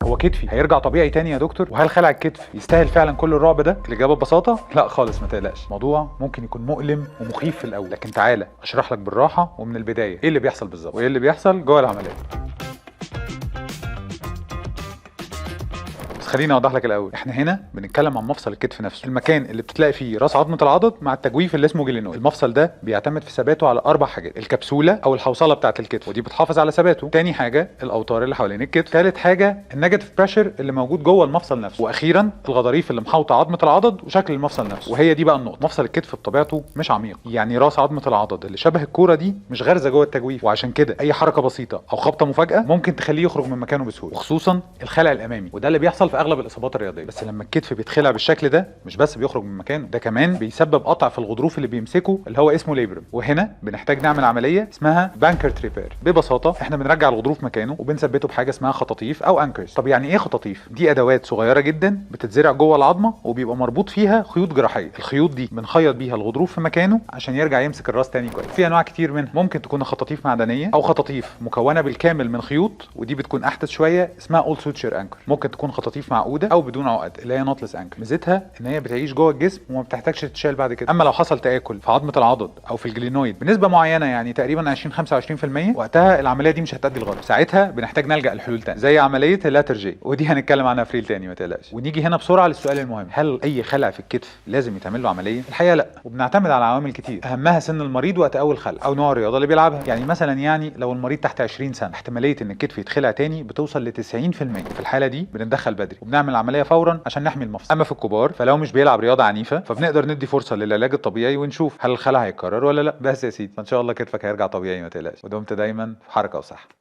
هو كتفي هيرجع طبيعي تاني يا دكتور؟ وهل خلع الكتف يستاهل فعلا كل الرعب ده؟ الاجابه ببساطه لا خالص، ما تقلقش. الموضوع ممكن يكون مؤلم ومخيف في الاول، لكن تعالى اشرح لك بالراحه ومن البدايه ايه اللي بيحصل بالظبط وايه اللي بيحصل جوه العمليه. خليني اوضح لك الاول، احنا هنا بنتكلم عن مفصل الكتف نفسه، المكان اللي بتلاقي فيه راس عظمه العضد مع التجويف اللي اسمه جلينويد. المفصل ده بيعتمد في ثباته على 4 حاجات: الكبسوله او الحوصله بتاعه الكتف ودي بتحافظ على ثباته، تاني حاجه الاوتار اللي حوالين الكتف، ثالث حاجه النيجاتيف بريشر اللي موجود جوه المفصل نفسه، واخيرا الغضاريف اللي محاوطه عظمه العضد وشكل المفصل نفسه. وهي دي بقى النقطه، مفصل الكتف بطبيعته مش عميق، يعني راس عظمه العضد اللي شبه الكوره دي مش غارزه جوه التجويف، وعشان كده اي حركه بسيطه او خبطه مفاجاه ممكن تخليه يخرج من مكانه بسهوله، وخصوصا الخلع الامامي، وده اللي بيحصل في اغلب الاصابات الرياضيه. بس لما الكتف بيتخلع بالشكل ده مش بس بيخرج من مكانه، ده كمان بيسبب قطع في الغضروف اللي بيمسكه اللي هو اسمه ليبرم، وهنا بنحتاج نعمل عمليه اسمها بانكرت ريبير. ببساطه احنا بنرجع الغضروف مكانه وبنثبته بحاجه اسمها خطاطيف او انكرز. طب يعني ايه خطاطيف؟ دي ادوات صغيره جدا بتتزرع جوه العظمه وبيبقى مربوط فيها خيوط جراحيه، الخيوط دي بنخيط بيها الغضروف في مكانه عشان يرجع يمسك الراس تاني كويس. في انواع كتير منها، ممكن تكون خطاطيف معدنيه او خطاطيف مكونه بالكامل من خيوط، ودي بتكون احدث شويه اسمها اول سوتشر انكر. ممكن تكون خطاطيف معقوده او بدون عقد اللي هي نوتلس انكر. ميزتها ان هي بتعيش جوه الجسم وما بتحتاجش تتشال بعد كده. اما لو حصل تاكل في عظمه العضد او في الجلينويد بنسبه معينه، يعني تقريبا 20-25%، وقتها العمليه دي مش هتأدي الغرض، ساعتها بنحتاج نلجأ لحلول تانية زي عمليه اللاترجي، ودي هنتكلم عنها في ريل تاني ما تقلقش. ونيجي هنا بسرعه للسؤال المهم، هل اي خلع في الكتف لازم يتعمل له عمليه؟ الحقيقه لا، وبنعتمد على عوامل كتير، اهمها سن المريض وقت اول خلع او نوع الرياضه اللي بيلعبها. يعني مثلا لو المريض تحت 20 سنه احتماليه ان الكتف يتخلع تاني بتوصل ل 90%. في الحاله دي بنتدخل بدري وبنعمل العمليه فورا عشان نحمي المفصل. اما في الكبار فلو مش بيلعب رياضه عنيفه فبنقدر ندي فرصه للعلاج الطبيعي ونشوف هل الخلع هيتكرر ولا لا. بس يا سيدي ان شاء الله كتفك هيرجع طبيعي ما تقلقش، ودمت دايما في حركه وصحه.